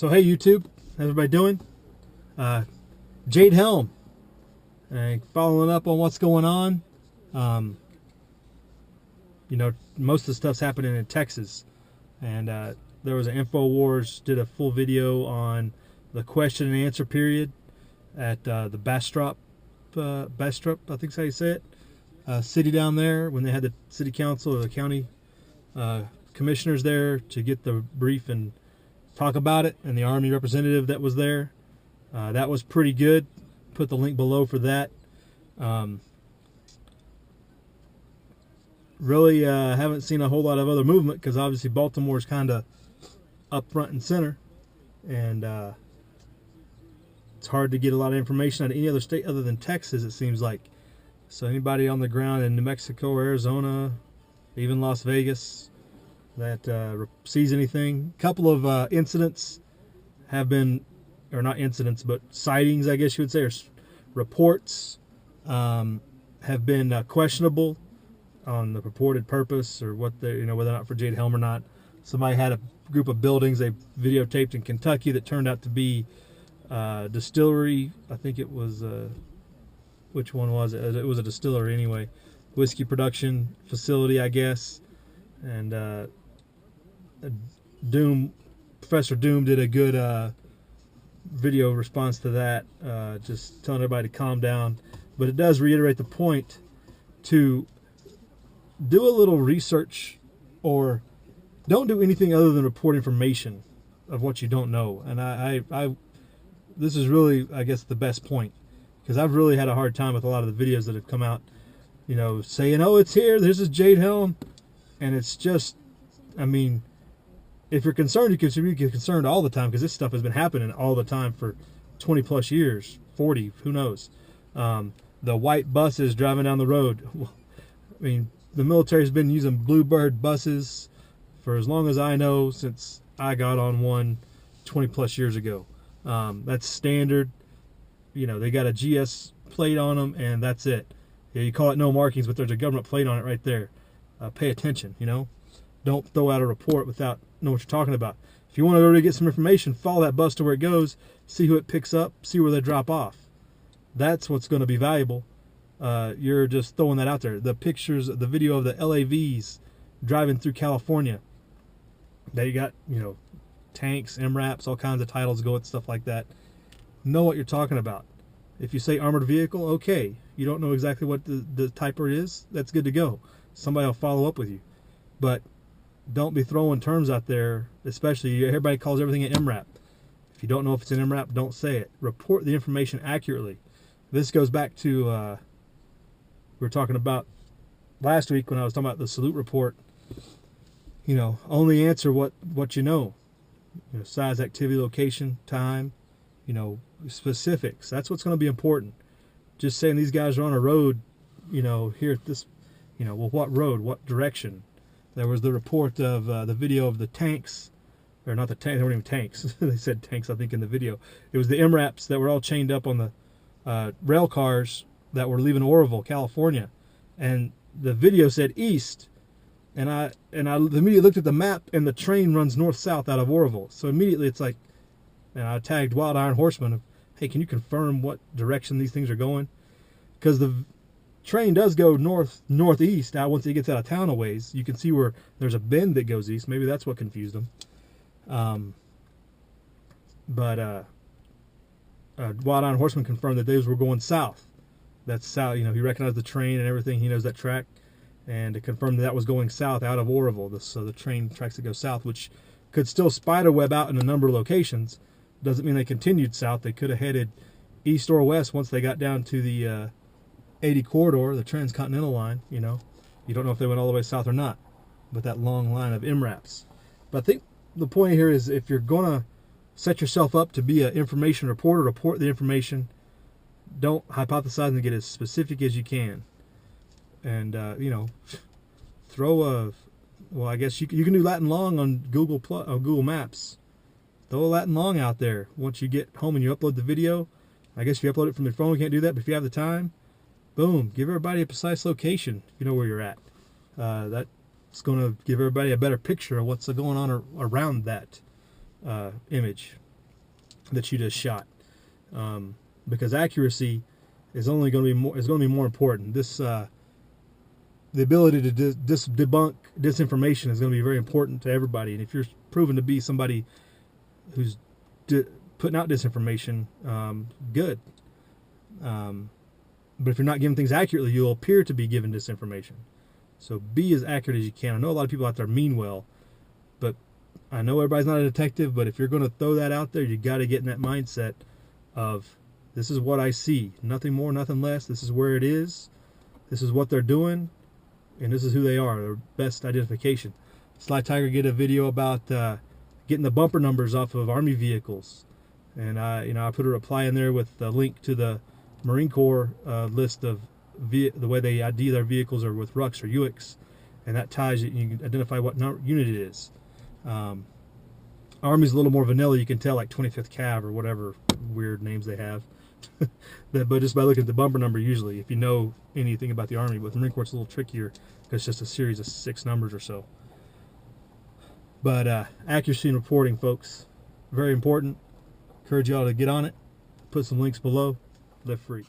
So hey YouTube, how's everybody doing? Jade Helm, following up on what's going on. You know, most of the stuff's happening in Texas, and there was an Infowars did a full video on the question and answer period at the Bastrop, I think is how you say it, city down there, when they had the city council or the county commissioners there to get the brief and talk about it, and the Army representative that was there. That was pretty good. Put the link below for that. Really haven't seen a whole lot of other movement because obviously Baltimore's kind of up front and center, and it's hard to get a lot of information out of any other state other than Texas, it seems like. So anybody on the ground in New Mexico, Arizona, even Las Vegas that sees anything. A couple of incidents have been, or not incidents, but sightings, I guess you would say, or reports have been questionable on the purported purpose or what they, whether or not for Jade Helm or not. Somebody had a group of buildings they videotaped in Kentucky that turned out to be distillery. I think it was, which one was it? It was a distillery anyway. Whiskey production facility, I guess. And Professor Doom did a good video response to that, just telling everybody to calm down. But it does reiterate the point to do a little research, or don't do anything other than report information of what you don't know. And I this is really, I guess, the best point, because I've really had a hard time with a lot of the videos that have come out, saying, oh, it's here, this is Jade Helm. And it's just, I mean, if you're concerned, you should be concerned all the time, because this stuff has been happening all the time for 20 plus years, 40, who knows. The white buses driving down the road. I mean, the military's been using Bluebird buses for as long as I know, since I got on one 20 plus years ago. That's standard. They got a GS plate on them, and that's it. Yeah, you call it no markings, but there's a government plate on it right there. Pay attention, Don't throw out a report without knowing what you're talking about. If you want to go to get some information, follow that bus to where it goes, see who it picks up, see where they drop off. That's what's going to be valuable. You're just throwing that out there. The pictures, the video of the LAVs driving through California. They got, tanks, MRAPs, all kinds of titles go with stuff like that. Know what you're talking about. If you say armored vehicle, okay. You don't know exactly what the type it is, that's good to go. Somebody will follow up with you. But don't be throwing terms out there, especially everybody calls everything an MRAP. If you don't know if it's an MRAP, don't say it. Report the information accurately. This goes back to we were talking about last week when I was talking about the salute report. Only answer what you know. Size, activity, location, time, specifics. That's what's going to be important. Just saying these guys are on a road, here at this, well, what road, what direction? There was the report of the video of the tanks, or not the tanks, they weren't even tanks. They said tanks, I think, in the video. It was the MRAPs that were all chained up on the rail cars that were leaving Oroville, California. And the video said east. And I immediately looked at the map, and the train runs north-south out of Oroville. So immediately it's like, and I tagged Wild Iron Horseman of, hey, can you confirm what direction these things are going? Because the train does go northeast. Now, once it gets out of town a ways, you can see where there's a bend that goes east. Maybe that's what confused them. But Wild Iron Horseman confirmed that those were going south. That's south. He recognized the train and everything. He knows that track. And to confirm that was going south out of Oroville. So the train tracks that go south, which could still spiderweb out in a number of locations. Doesn't mean they continued south. They could have headed east or west once they got down to the 80 corridor, the transcontinental line. You don't know if they went all the way south or not, but that long line of MRAPs. But I think the point here is, if you're going to set yourself up to be an information reporter, report the information. Don't hypothesize and get as specific as you can. And, throw a, well, I guess you can do Latin long on Google Maps. Throw a Latin long out there. Once you get home and you upload the video, I guess if you upload it from your phone, you can't do that, but if you have the time, boom, give everybody a precise location if you know where you're at. That's going to give everybody a better picture of what's going on around that image. that you just shot, because accuracy is only going to be more important. This the ability to debunk disinformation is going to be very important to everybody. And if you're proven to be somebody who's putting out disinformation, good. But if you're not giving things accurately, you'll appear to be giving disinformation. So be as accurate as you can. I know a lot of people out there mean well, but I know everybody's not a detective, but if you're going to throw that out there, you got to get in that mindset of, this is what I see. Nothing more, nothing less. This is where it is. This is what they're doing. And this is who they are. Their best identification. Sly Tiger did a video about getting the bumper numbers off of Army vehicles. And I put a reply in there with a link to the Marine Corps list of the way they ID their vehicles are with Rucks or Uicks, and that ties you. You can identify what unit it is. Army's a little more vanilla. You can tell, like 25th Cav or whatever weird names they have. But just by looking at the bumper number, usually, if you know anything about the Army, with the Marine Corps, it's a little trickier because it's just a series of 6 numbers or so. But accuracy in reporting, folks, very important. Encourage y'all to get on it. Put some links below. Live free.